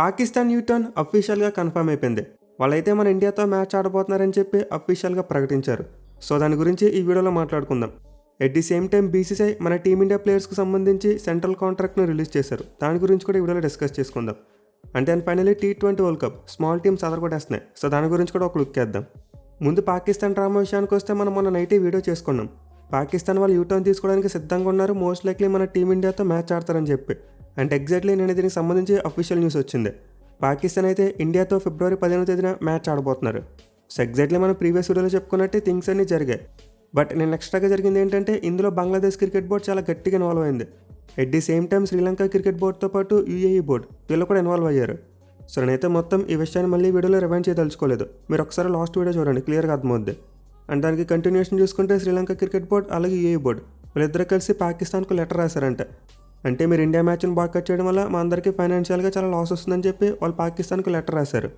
Pakistan U turn అఫీషియల్గా confirm అయిపోయింది. వాళ్ళైతే మన ఇండియాతో మ్యాచ్ ఆడబోతున్నారని చెప్పి అఫీషియల్గా ప్రకటించారు. సో దాని గురించి ఈ వీడియోలో మాట్లాడుకుందాం. At the same time BCCI మన టీమిండియా ప్లేయర్స్కి సంబంధించి సెంట్రల్ కాంట్రాక్ట్ను రిలీజ్ చేశారు. దాని గురించి కూడా ఈ వీడియోలో డిస్కస్ చేసుకుందాం. అంటే and finally T20 world cup small teams అదరగొట్టేస్తున్నాయి. సో దాని గురించి కూడా ఒక లుక్ వేద్దాం. ముందు పాకిస్తాన్ డ్రామా విషయానికి వస్తే మనం మొన్న నైట్ వీడియో చేసుకున్నాం. పాకిస్తాన్ వాళ్ళు యూటర్న్ తీసుకోవడానికి సిద్ధంగా ఉన్నారు, మోస్ట్ లైక్లీ మన టీమిండియాతో మ్యాచ్ ఆడతారని చెప్పి. అండ్ ఎగ్జాక్ట్లీ నేను దీనికి సంబంధించి అఫీషియల్ న్యూస్ వచ్చింది. పాకిస్తాన్ అయితే ఇండియాతో ఫిబ్రవరి 15వ తేదీన మ్యాచ్ ఆడబోతున్నారు. సో ఎగ్జాక్ట్లీ మనం ప్రీవియస్ వీడియోలో చెప్పుకున్నట్టే థింగ్స్ అన్నీ జరిగాయి. బట్ నేను ఎక్స్ట్రాగా జరిగింది ఏంటంటే ఇందులో బంగ్లాదేశ్ క్రికెట్ బోర్డ్ చాలా గట్టిగా ఇన్వాల్వ్ అయింది. At the same time Sri Lanka cricket బోర్డ్తో పాటు UAE బోర్డ్ వీళ్ళు కూడా ఇన్వాల్వ్ అయ్యారు. సో నేనైతే మొత్తం ఈ విషయాన్ని మళ్ళీ వీడియోలో రివైండ్ చేయదలుచుకోలేదు. మీరు ఒకసారి లాస్ట్ వీడియో చూడండి, క్లియర్గా అర్థమవుద్ది. అండ్ దానికి కంటిన్యూషన్ చూసుకుంటే శ్రీలంక క్రికెట్ బోర్డ్ అలాగే UAE బోర్డ్ వీళ్ళిద్దరూ కలిసి పాకిస్తాన్కు లెటర్ రాశారంట. అంటే మీరు ఇండియా మ్యాచ్ని బాయ్కాట్ చేయడం వల్ల మా అందరికీ ఫైనాన్షియల్గా చాలా లాస్ వస్తుందని చెప్పి వాళ్ళు పాకిస్తాన్కు లెటర్ రాశారు.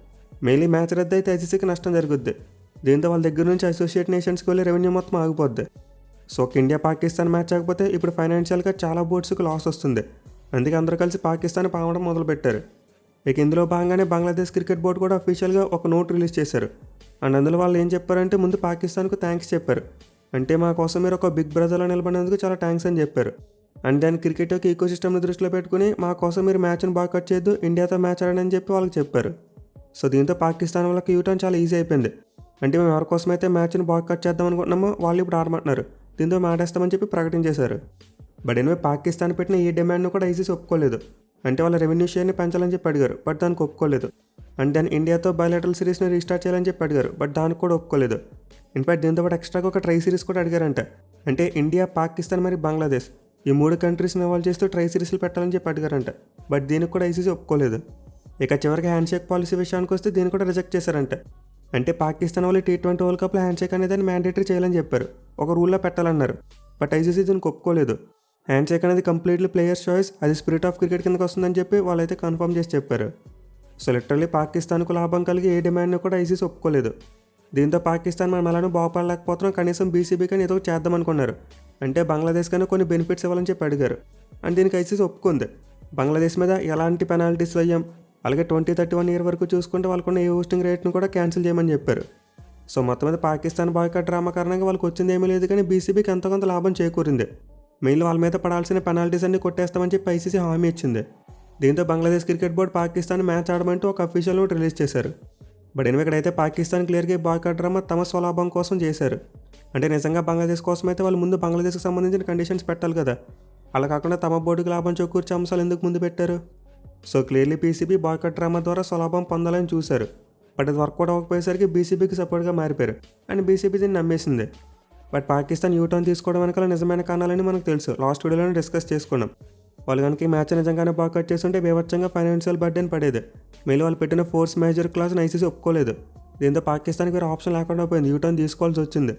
మెయిన్లీ మ్యాచ్ రద్దు అయితే ICCకి నష్టం జరుగుద్ది. దీంతో వాళ్ళ దగ్గర నుంచి అసోసియేట్ నేషన్స్కి వెళ్ళే రెవెన్యూ మొత్తం ఆగిపోద్ది. సో ఒక ఇండియా పాకిస్తాన్ మ్యాచ్ ఆగిపోతే ఇప్పుడు ఫైనాన్షియల్గా చాలా బోర్డ్స్కి లాస్ వస్తుంది. అందుకే అందరూ కలిసి పాకిస్తాన్ పావడం మొదలుపెట్టారు. ఇక ఇందులో భాగంగానే బంగ్లాదేశ్ క్రికెట్ బోర్డు కూడా అఫీషియల్గా ఒక నోట్ రిలీజ్ చేశారు. అండ్ అందులో వాళ్ళు ఏం చెప్పారంటే ముందు పాకిస్తాన్కు థ్యాంక్స్ చెప్పారు. అంటే మా కోసం మీరు ఒక బిగ్ బ్రదర్లో నిలబడినందుకు చాలా థ్యాంక్స్ అని చెప్పారు. అండ్ దాని క్రికెట్ యొక్క ఈకో సిస్టమ్ని దృష్టిలో పెట్టుకుని మా కోసం మీరు మ్యాచ్ని బాయ్కాట్ చేయొద్దు, ఇండియాతో మ్యాచ్ ఆడని చెప్పి వాళ్ళకి చెప్పారు. సో దీంతో పాకిస్తాన్ వాళ్ళకి యూటర్న్ చాలా ఈజీ అయిపోయింది. అంటే మేము ఎవరి కోసమైతే మ్యాచ్ని బాయ్కాట్ చేద్దాం అనుకుంటున్నామో వాళ్ళు ఇప్పుడు ఆడమంటున్నారు, దీంతో మాటేస్తామని చెప్పి ప్రకటించేశారు. బట్ ఎనివే పాకిస్తాన్ పెట్టిన ఈ డిమాండ్ను కూడా ICC ఒప్పుకోలేదు. అంటే వాళ్ళ రెవెన్యూ షేర్ని పెంచాలని చెప్పి అడిగారు, బట్ దానికి ఒప్పుకోలేదు. అండ్ దాని ఇండియాతో బయోలాటరల్ సిరీస్ని రీస్టార్ట్ చేయాలని చెప్పి అడిగారు, బట్ దానికి కూడా ఒప్పుకోలేదు. ఇన్ఫాక్ట్ దీంతో పాటు ఎక్స్ట్రాగా ఒక ట్రై సిరీస్ కూడా అడిగారంట. అంటే ఇండియా, పాకిస్తాన్ మరి బంగ్లాదేశ్ ఈ 3 కంట్రీస్ని ఇన్వాల్వ్ చేస్తూ ట్రై సిరీస్లు పెట్టాలని చెప్పి అడిగారంట. బట్ దీనికి కూడా ICC ఒప్పుకోలేదు. ఇక చివరికి హ్యాండ్ షేక్ పాలసీ విషయానికి వస్తే దీన్ని కూడా రిజెక్ట్ చేశారంట. అంటే పాకిస్తాన్ వాళ్ళు T20 వరల్డ్ కప్లో హ్యాండ్ షేక్ అనేది మ్యాండేటరీ చేయాలని చెప్పారు, ఒక రూల్లో పెట్టాలన్నారు. బట్ ICC దీనికి ఒప్పుకోలేదు. హ్యాండ్ షేక్ అనేది కంప్లీట్లీ ప్లేయర్స్ చాయిస్, అది స్పిరిట్ ఆఫ్ క్రికెట్ కిందకి వస్తుందని చెప్పి వాళ్ళైతే కన్ఫర్మ్ చేసి చెప్పారు. సో లిటరల్లీ పాకిస్తాన్కు లాభం కలిగి ఏ డిమాండ్ని కూడా ICC ఒప్పుకోలేదు. దీంతో పాకిస్తాన్ మనం అలానే బాగుపడలేకపోతున్నాం, కనీసం BCB కానీ ఏదో చేద్దాం అనుకున్నారు. అంటే బంగ్లాదేశ్ కానీ కొన్ని బెనిఫిట్స్ ఇవ్వాలని చెప్పి అడిగారు. అండ్ దీనికి ICC ఒప్పుకుంది. బంగ్లాదేశ్ మీద ఎలాంటి పెనాల్టీస్ వేయం, అలాగే 2031 ఇయర్ వరకు చూసుకుంటే వాళ్ళకున్న ఏ హోస్టింగ్ రేట్ను కూడా క్యాన్సిల్ చేయమని చెప్పారు. సో మొత్తం మీద పాకిస్తాన్ బాయ్కాట్ డ్రామా కారణంగా వాళ్ళకి వచ్చింది ఏమీ లేదు, కానీ BCBకి ఎంతో కొంత లాభం చేకూరింది. మెయిన్లో వాళ్ళ మీద పడాల్సిన పెనాల్టీస్ అన్ని కొట్టేస్తామని చెప్పి ICC హామీ ఇచ్చింది. దీంతో Bangladesh cricket board Pakistan match ఆడమంటూ ఒక అఫీషియల్ నోట్ రిలీజ్ చేశారు. బట్ ఇక్కడైతే పాకిస్తాన్ క్లియర్గా బాయ్కాట్ డ్రామా తమ స్వలాభం కోసం చేశారు. అంటే నిజంగా బంగ్లాదేశ్ కోసం అయితే వాళ్ళు ముందు బంగ్లాదేశ్కి సంబంధించిన కండిషన్స్ పెట్టాలి కదా, అలా కాకుండా తమ బోర్డుకి లాభం చేకూర్చే అంశాలు ఎందుకు ముందు పెట్టారు? So clearly PCB boycott drama ద్వారా స్వలాభం పొందాలని చూశారు. బట్ అది వర్కౌట్ అవ్వకపోయేసరికి BCBకి సపోర్ట్గా మారిపోయారు అండ్ BCB దీన్ని నమ్మేసింది. బట్ పాకిస్తాన్ యూటర్న్ తీసుకోవడం వెనకాల నిజమైన కారణాలని మనకు తెలుసు, లాస్ట్ వీడియోలోనే డిస్కస్ చేసుకున్నాం. వాళ్ళు కనుక ఈ మ్యాచ్ నిజంగానే బాయ్కాట్ చేస్తుంటే బేవచ్చంగా ఫైనాన్షియల్ బర్డెన్ పడేది. మెయిన్ వాళ్ళు పెట్టిన ఫోర్స్ మేజర్ క్లాస్ని ICC ఒప్పుకోలేదు. దీంతో పాకిస్తాన్కి వేరే ఆప్షన్ లేకుండా పోయింది, యూటర్న్ తీసుకోవాల్సి వచ్చింది.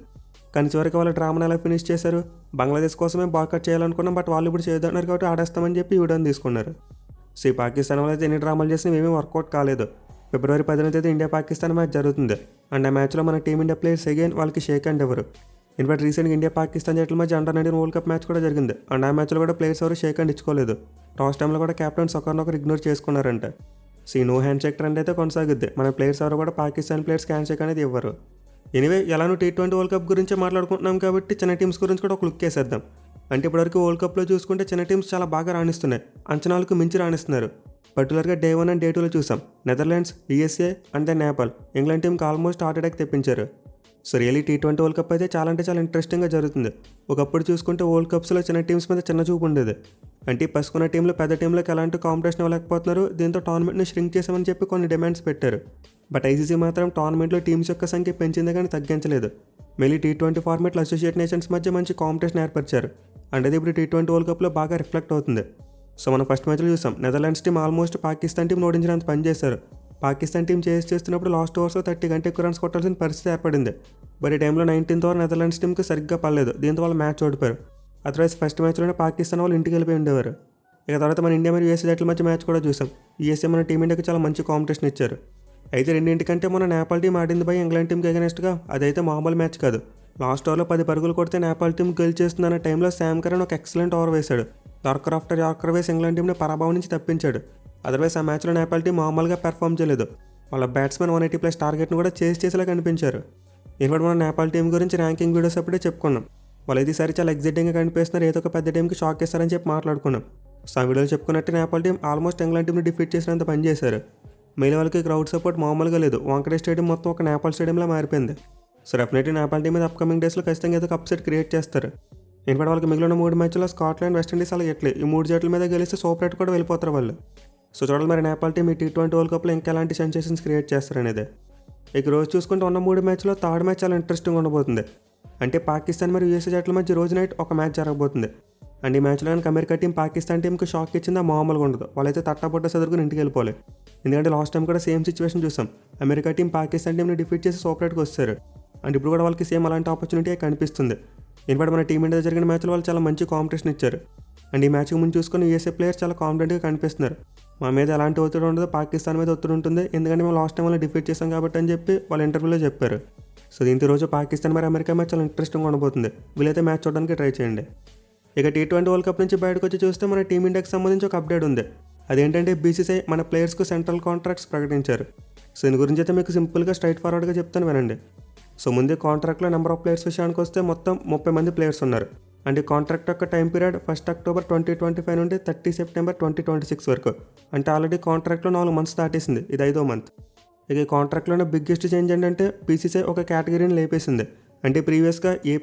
కానీ చివరికి వాళ్ళ డ్రామాను ఎలా ఫినిష్ చేశారు, బంగ్లాదేశ్ కోసమే బాయ్కాట్ చేయాలనుకున్నాం, బట్ వాళ్ళు ఇప్పుడు చేయదన్నారు కాబట్టి ఆడేస్తామని చెప్పి యూటర్న్ తీసుకున్నారు. సో ఈ పాకిస్తాన్ వాళ్ళు అయితే ఎన్ని డ్రామాలు చేసినా ఏమీ వర్కౌట్ కాలేదు. ఫిబ్రవరి 15వ తేదీ ఇండియా పాకిస్తాన్ మ్యాచ్ జరుగుతుంది. అండ్ ఆ మ్యాచ్లో మన టీమిండియా ప్లేయర్స్ అగైన్ వాళ్ళకి షేక్ హ్యాండ్ ఎవరు. ఇన్ఫాక్ట్ రీసెంట్గా ఇండియా పాకిస్తాన్ జట్ల మధ్య అండర్-19 వరల్డ్ కప్ మ్యాచ్ కూడా జరిగింది. అండ్ ఆ మ్యాచ్లో కూడా ప్లేయర్స్ ఎవరు షేక్ హ్యాండ్ ఇచ్చుకోలేదు. టాస్ టైంలో కూడా కెప్టెన్స్ ఒకరినొకరు ఇగ్నోర్ చేసుకున్నారంట. సో ఈ నో హ్యాండ్ షేక్ ట్రెండ్ అయితే కొనసాగుద్ది. మన ప్లేయర్స్ ఎవరు కూడా పాకిస్తాన్ ప్లేయర్స్కి హ్యాండ్ షేక్ అనేది ఇవ్వరు. ఎనివే ఎలానో T20 వరల్డ్ కప్ గురించి మాట్లాడుకుంటున్నాం కాబట్టి చిన్న టీమ్స్ గురించి కూడా ఒక లుక్ వేసేద్దాం. అంటే ఇప్పటివరకు వరల్డ్ కప్లో చూసుకుంటే చిన్న టీమ్స్ చాలా బాగా రాణిస్తున్నాయి, అంచనాలకు మించి రాణిస్తున్నారు. పర్టికులర్గా Day 1 అండ్ Day 2లో చూసాం. Netherlands, USA and then Nepal England టీంకి ఆల్మోస్ట్ హార్ట్ అటాక్ తెప్పించారు. So really T20 world cup అయితే చాలా అంటే చాలా ఇంట్రెస్టింగ్గా జరుగుతుంది. ఒకప్పుడు చూసుకుంటే వరల్డ్ కప్స్లో చిన్న టీమ్స్ మీద చిన్న చూపు ఉండేది. అంటే పసుకున్న టీంలో పెద్ద టీంలోకి ఎలాంటి కాంపిటీషన్ ఇవ్వలేకపోతున్నారు, దీంతో టోర్నమెంట్ని ష్రింక్ చేసామని చెప్పి కొన్ని డిమాండ్స్ పెట్టారు. బట్ ICC మాత్రం టోర్నమెంట్లో టీమ్స్ యొక్క సంఖ్య పెంచింది కానీ తగ్గించలేదు. మళ్ళీ T20 ఫార్మాట్లో అసోసియేట్ నేషన్స్ మధ్య మంచి కాంపిటీషన్ ఏర్పరిచారు. అండ్ అది ఇప్పుడు T20 వరల్డ్ కప్లో బాగా రిఫ్లెక్ట్ అవుతుంది. సో మనం ఫస్ట్ మ్యాచ్లో చూసాం, Netherlands team almost Pakistan team ఓడించినంత పని చేశారు. పాకిస్తాన్ టీం చేస్తున్నప్పుడు లాస్ట్ ఓవర్స్లో 30 కంటే ఎక్కువ రన్స్ కొట్టాల్సిన పరిస్థితి ఏర్పడింది. బట్ ఈ టైంలో 19th ఓవర్ నెదర్లాండ్స్ టీంకి సరిగ్గా పడలేదు, దీంతో వాళ్ళు మ్యాచ్ ఓడిపోయారు. అదర్వైజ్ ఫస్ట్ మ్యాచ్లోనే పాకిస్తాన్ వాళ్ళు ఇంటికి వెళ్ళిపోయి ఉండేవారు. ఇక తర్వాత మన ఇండియా మరియు USA జట్ల మధ్య మ్యాచ్ కూడా చూసాం. USA మన టీమిండియాకి చాలా మంచి కాంపిటీషన్ ఇచ్చారు. అయితే రెండింటికంటే మన నేపాల్ టీం ఆడింది బై ఇంగ్లాండ్ టీంకి అగెనెస్ట్గా, అదైతే మామూలు మ్యాచ్ కాదు. లాస్ట్ ఓవర్లో 10 పరుగులు కొడితే నేపాల్ టీం గెలిచేస్తుందన్న టైంలో శామ్ కరణ్ ఒక ఎక్సలెంట్ ఓవర్ వేశాడు. యార్కర్ ఆఫ్టర్ యార్కర్ వేసి ఇంగ్లాండ్ టీంని పరాభవం నుంచి తప్పించాడు. అదర్వైజ్ ఆ మ్యాచ్లో నేపాల్ టీం మామూలుగా పెర్ఫామ్ చేయలేదు. వాళ్ళ బ్యాట్స్మెన్ 180+ టార్గెట్ను కూడా చేసేలా కనిపించారు. ఇన్ఫాక్ట్ మనం నేపాల్ టీం గురించి ర్యాంకింగ్ వీడియోస్ అప్పుడే చెప్పుకున్నాం. వాళ్ళు ఈసారి చాలా ఎగ్జైటింగ్గా కనిపిస్తున్నారు, ఏదో ఒక పెద్ద టీంకి షాక్ ఇస్తారని చెప్పి మాట్లాడుకున్నాం. సో ఆ వీడియోలో చెప్పుకున్నట్టు నేపాల్ టీం ఆల్మోస్ట్ ఇంగ్లాండ్ టీంని డిఫీట్ చేసినంత పని చేశారు. మిగిలిన వాళ్ళకి క్రౌడ్ సపోర్ట్ మామూలుగా లేదు. వాంకడే స్టేడియం మొత్తం ఒక నేపాల్ స్టేడియంలా మారిపోయింది. సో డెఫినెట్లీ నేపాల్ టీం మీద అప్కమింగ్ డేస్లో ఖచ్చితంగా ఏదో ఒక అప్సెట్ క్రియేట్ చేస్తారు. ఇన్ఫాక్ట్ వాళ్ళకి మిగిలిన 3 మ్యాచ్లో స్కాట్లాండ్, వెస్టిండీస్ అలాగే ఇటలీ ఈ 3 జట్ల మీద గెలిస్తే సూపర్ 8 కూడా వెళ్ళిపోతారు వాళ్ళు. సో చూడాలి మరి నేపాల్ టీం ఈ T20 వరల్డ్ కప్లో ఇంకా ఎలాంటి సెన్సేషన్స్ క్రియేట్ చేస్తారనేది. ఇక రోజు చూసుకుంటే ఉన్న 3 మ్యాచ్లో థర్డ్ మ్యాచ్ చాలా ఇంట్రెస్టింగ్ ఉండబోతుంది. అంటే పాకిస్తాన్ మరియు యూఎస్ఏ జట్ల మధ్య రోజు నైట్ ఒక మ్యాచ్ జరగబోతుంది. అండ్ ఈ మ్యాచ్లో కనుక అమెరికా టీం పాకిస్తాన్ టీంకి షాక్ ఇచ్చిందా మామూలుగా ఉండదు. వాళ్ళైతే తట్టబొట్ట చదువుకుని ఇంటికి వెళ్ళిపోవాలి. ఎందుకంటే లాస్ట్ టైం కూడా సేమ్ సిచ్యువేషన్ చూసాం. అమెరికా టీం పాకిస్తాన్ టీంని డిఫీట్ చేసి సూపర్ 8కి వచ్చారు. అండ్ ఇప్పుడు కూడా వాళ్ళకి సేమ్ అలాంటి ఆపర్చునిటీ కనిపిస్తుంది. ఇన్ఫాక్ట్ మన టీమిండియా జరిగిన మ్యాచ్లో వాళ్ళు చాలా మంచి కాంపిటీషన్ ఇచ్చారు. అండ్ ఈ మ్యాచ్కి ముందు చూసుకుని యూఎస్ఏ ప్లేయర్స్ చాలా కాన్ఫిడెంట్గా కనిపిస్తున్నారు. మా మీద ఎలాంటి ఒత్తిడి ఉండదు, పాకిస్తాన్ మీద ఒత్తిడి ఉంటుంది, ఎందుకంటే మేము లాస్ట్ టైం వాళ్ళు డిఫీట్ చేసాం కాబట్టి అని చెప్పి వాళ్ళు ఇంటర్వ్యూలో చెప్పారు. సో దీంతో రోజు పాకిస్తాన్ మరి అమెరికా మ్యాచ్ చాలా ఇంట్రెస్టింగ్గా ఉండబోతుంది. వీలైతే మ్యాచ్ చూడడానికి ట్రై చేయండి. ఇక T20 వరల్డ్ కప్ నుంచి బయటకు వచ్చి చూస్తే మన టీమిండియాకి సంబంధించి ఒక అప్డేట్ ఉంది. అదేంటంటే BCCI మన ప్లేయర్స్కు సెంట్రల్ కాంట్రాక్ట్స్ ప్రకటించారు. సో దీని గురించి అయితే మీకు సింపుల్గా స్ట్రైట్ ఫార్వర్డ్గా చెప్తాను వినండి. సో ముందే కాంట్రాక్ట్లో నెంబర్ ఆఫ్ ప్లేయర్స్ విషయానికి వస్తే మొత్తం 30 మంది ప్లేయర్స్ ఉన్నారు. అంటే కాంట్రాక్ట్ యొక్క టైం పీరియడ్ 1 అక్టోబర్ 2025 నుండి 30 సెప్టెంబర్ 2026 వరకు. అంటే ఆల్రెడీ కాంట్రాక్ట్లో 4 మంత్స్ దాటేసింది, ఇది 5వ మంత్. ఇక ఈ కాంట్రాక్ట్లోనే బిగ్గెస్ట్ చేంజ్ ఏంటంటే BCCI ఒక కేటగిరీని లేపేసింది. అంటే ప్రీవియస్గా A+,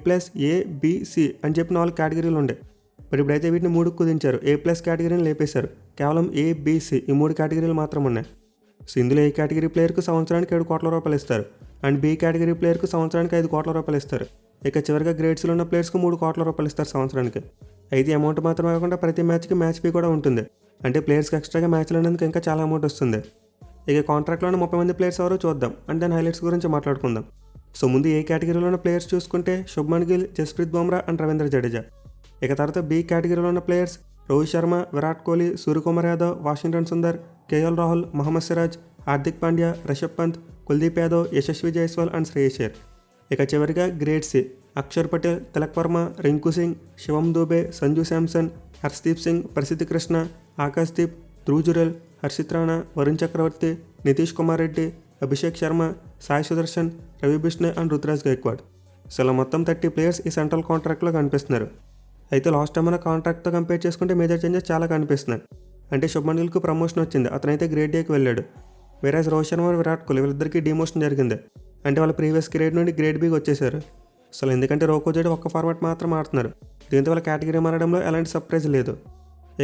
A, B, C అని చెప్పి 4 కేటగిరీలు ఉండే. బట్ ఇప్పుడైతే వీటిని 3 కుదించారు. A+ కేటగిరీని లేపేశారు. కేవలం A, B, C ఈ 3 కేటగిరీలు మాత్రం ఉన్నాయి. సో ఇందులో A కేటగిరీ ప్లేయర్కు సంవత్సరానికి 7 కోట్ల రూపాయలు ఇస్తారు. అండ్ B కేటగిరీ ప్లేయర్కు సంవత్సరానికి 5 కోట్ల రూపాయలు ఇస్తారు. ఇక చివరిగా గ్రేడ్స్లో ఉన్న ప్లేయర్స్కు 3 కోట్ల రూపాయలు ఇస్తారు సంవత్సరానికి. అయితే అమౌంట్ మాత్రమే కాకుండా ప్రతి మ్యాచ్కి మ్యాచ్ ఫీ కూడా ఉంటుంది. అంటే ప్లేయర్స్కి ఎక్స్ట్రాగా మ్యాచ్లు అనేందుకు ఇంకా చాలా అమౌంట్ వస్తుంది. ఇక కాంట్రాక్ట్లోనే 30 మంది ప్లేయర్స్ ఎవరో చూద్దాం. అండ్ దాని హైలైట్స్ గురించి మాట్లాడుకుందాం. సో ముందు ఏ కేటగిరీలో ఉన్న ప్లేయర్స్ చూసుకుంటే శుభ్మన్ గిల్, జస్ప్రీత్ బుమ్రా అండ్ రవీంద్ర జడేజా. ఇక తర్వాత B కేటగిరీలో ఉన్న players Rohit Sharma, Virat Kohli, Suryakumar Yadav, Washington Sundar, KL Rahul, Mohammed Siraj, Hardik Pandya, Rishabh Pant, Kuldeep Yadav, Yashasvi Jaiswal and Shreyas Iyer. ఇక చివరిగా grade C Axar Patel, Tilak Varma, Rinku Singh, Shivam Dube, Sanju Samson, Harshdeep Singh, Prasidh Krishna, Akashdeep, Dhruv Jurel, Harshit Rana, Varun Chakravarthy, Nitish Kumar Reddy, Abhishek Sharma, Sai Sudarshan, Ravi Bishnoi and Ruturaj Gaikwad. So ఇలా మొత్తం 30 ప్లేయర్స్ ఈ సెంట్రల్ కాంట్రాక్ట్లో కనిపిస్తున్నారు. అయితే లాస్ట్ టైం మన కాంట్రాక్ట్తో కంపేర్ చేసుకుంటే మేజర్ చేంజెస్ చాలా కనిపిస్తున్నాయి. అంటే శుభ్మన్ గిల్కు ప్రమోషన్ వచ్చింది, అతనైతే గ్రేడ్ Aకి వెళ్ళాడు. వేరే రోహిత్ శర్మ, విరాట్ కోహ్లీ వీళ్ళిద్దరికీ డిమోషన్ జరిగింది. అంటే వాళ్ళ ప్రీవియస్ గ్రేడ్ నుండి గ్రేడ్ Bకి వచ్చేసారు. అసలు ఎందుకంటే రోకో జడేజా ఒక్క ఫార్మాట్ మాత్రం ఆడుతున్నారు. దీంతో వాళ్ళ కేటగిరీ మారడంలో ఎలాంటి సర్ప్రైజ్ లేదు.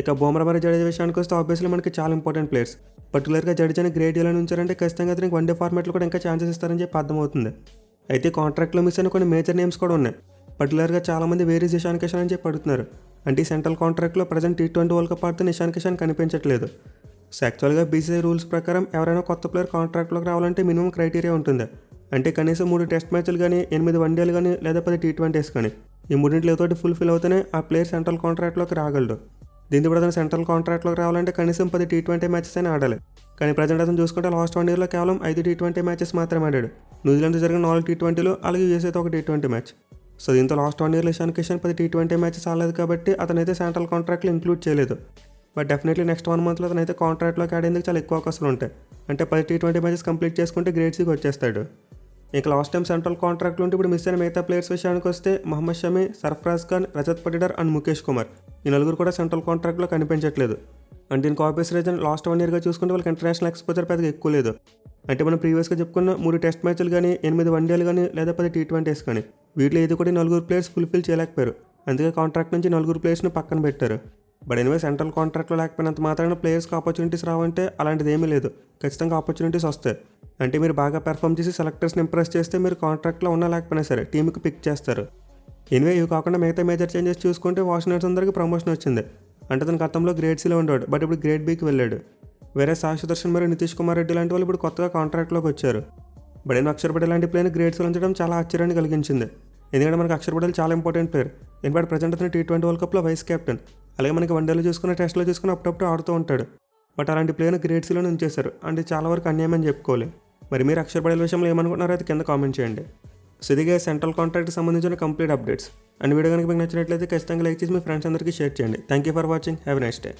ఇక బుమ్రా మరియు జడేజా విషయానికి వస్తే ఆబ్వియస్లీ మనకి చాలా ఇంపార్టెంట్ ప్లేయర్స్. పర్టికులర్గా జడేజాని గ్రేడ్ Aలో ఉంచారంటే ఖచ్చితంగా అతనికి వన్డే ఫార్మాట్లో కూడా ఇంకా ఛాన్సెస్ ఇస్తారని చెప్పి అర్థమవుతుంది. అయితే కాంట్రాక్ట్లో మిస్ అయిన కొన్ని మేజర్ నేమ్స్ కూడా ఉన్నాయి. పర్టికులర్గా చాలామంది వేరే ఇషాన్ కిషన్ అని చెప్పి అడుగుతున్నారు. అంటే ఈ సెంట్రల్ కాంట్రాక్ట్లో ప్రజెంట్ T20 వరల్డ్ కప్ ఆడుతున్న ఇషాన్ కిషన్ కనిపించట్లేదు. సో యాక్చువల్గా BCCI రూల్స్ ప్రకారం ఎవరైనా కొత్త ప్లేయర్ కాంట్రాక్ట్లోకి రావాలంటే మినిమం క్రైటీరియా ఉంటుంది. అంటే కనీసం 3 టెస్ట్ మ్యాచ్లు కానీ, 8 వన్డేలు కానీ, లేదా 10 T20s కానీ ఈ మూడింటితో ఫుల్ఫిల్ అవుతూనే ఆ ప్లేయర్ సెంట్రల్ కాంట్రాక్ట్లోకి రాగలడు. దీంతో కూడా అతను సెంట్రల్ కాంట్రాక్ట్లోకి రావాలంటే కనీసం 10 T20 మ్యాచెస్ అయినా ఆడాలి. కానీ ప్రజెంట్ అతను చూసుకుంటే లాస్ట్ 1 ఇయర్లో కేవలం 5 T20 మ్యాచెస్ మాత్రమే ఆడాడు. న్యూజిలాండ్తో జరిగిన 4 T20లు, అలాగే యూఎస్ఏతో ఒక T20 మ్యాచ్. సో దీంతో లాస్ట్ 1 ఇయర్లో ఇషాన్ కిషన్ 10 T20 మ్యాచెస్ ఆడలేదు కాబట్టి అతనైతే సెంట్రల్ కాంట్రాక్ట్లో ఇంక్లూడ్ చేయలేదు. బట్ డెఫినెట్లీ నెక్స్ట్ 1 మంత్లో అతనైతే కాంట్రాక్ట్లోకి ఆడేందుకు చాలా ఎక్కువ అవకాశాలు ఉంటాయి. అంటే 10 T20 మ్యాచెస్ కంప్లీట్ చేసుకుంటే గ్రేడ్ Cకి వచ్చేస్తాడు. ఇంకా లాస్ట్ టైం సెంట్రల్ కాంట్రాక్ట్లో ఉంటే ఇప్పుడు మిస్ అయిన మిగతా ప్లేయర్స్ విషయానికి వస్తే మహమ్మద్ షమి, సర్ఫరాజ్ ఖాన్, రజత్ పటిడార్ అండ్ ముఖేష్ కుమార్ ఈ నలుగురు కూడా సెంట్రల్ కాంట్రాక్ట్లో కనిపించట్లేదు. అంటే దీనికి ఆబ్వియస్ రీజన్ లాస్ట్ 1 ఇయర్గా చూసుకుంటే వాళ్ళకి ఇంటర్నేషనల్ ఎక్స్పోజర్ పెద్దగా ఎక్కువ లేదు. అంటే మనం ప్రీవియస్గా చెప్పుకున్న 3 టెస్ట్ మ్యాచ్లు కానీ, 8 వన్డేలు కానీ, లేదా 10 T20s కానీ వీటిలో ఏది కూడా 4 ప్లేయర్స్ ఫుల్ఫిల్ చేయలేకపోయారు. అందుకే కాంట్రాక్ట్ నుంచి 4 ప్లేయర్స్ని పక్కన పెట్టారు. బట్ ఎనివే సెంట్రల్ కాంట్రాక్ట్లో లేకపోయినంత మాత్రాన ప్లేయర్స్కి ఆపర్చునిటీస్ రావంటే అలాంటిది ఏమీ లేదు. ఖచ్చితంగా ఆపర్చునిటీస్ వస్తాయి. అంటే మీరు బాగా పెర్ఫామ్ చేసి సెలెక్టర్స్ని ఇంప్రెస్ చేస్తే మీరు కాంట్రాక్ట్లో ఉన్నా లేకపోయినా సరే టీంకి పిక్ చేస్తారు. ఎనివే ఇవి కాకుండా మిగతా మేజర్ చేంజెస్ చూసుకుంటే వాషింగ్టన్ సుందర్కి ప్రమోషన్ వచ్చింది. అంటే తన గతంలో గ్రేడ్ Cలో ఉండేవాడు, బట్ ఇప్పుడు గ్రేడ్ Bకి వెళ్ళాడు. వేరే సాయి సుదర్శన్ మరియు నితీష్ కుమార్ రెడ్డి లాంటి వాళ్ళు ఇప్పుడు కొత్తగా కాంట్రాక్ట్లోకి వచ్చారు. బట్ నేను అక్షర్ పటేల్ లాంటి ప్లేయర్ని గ్రేడ్ Cలో ఉంచడం చాలా ఆశ్చర్యాన్ని కలిగించింది. ఎందుకంటే మనకు అక్షర్ పటేల్ చాలా ఇంపార్టెంట్ ప్లేయర్. ఇన్ఫాక్ట్ ప్రజెంట్ అతను T20 వరల్డ్ కప్లో వైస్ కెప్టెన్. అలాగే మనకి వన్డేలో చూసుకున్న, టెస్ట్లో చూసుకుని అప్పుడప్పుడు ఆడుతూ ఉంటాడు. బట్ అలాంటి ప్లేయర్ని గ్రేడ్ Cలో ఉంచేశారు. అంటే చాలా వరకు అన్యాయం అని చెప్పుకోవాలి. మరి మీరు అక్షర్ పటేల్ విషయంలో ఏమనుకుంటున్నారో అయితే కింద కామెంట్ చేయండి. సో ఇదిగా సెంట్రల్ కాంట్రాక్ట్కి సంబంధించిన కంప్లీట్ అప్డేట్స్. అండ్ వీడియో కనుక మీకు నచ్చినట్లయితే ఖచ్చితంగా లైక్ చేసి మీ ఫ్రెండ్స్ అందరికీ షేర్ చేయండి. Thank you for watching. Have a nice day.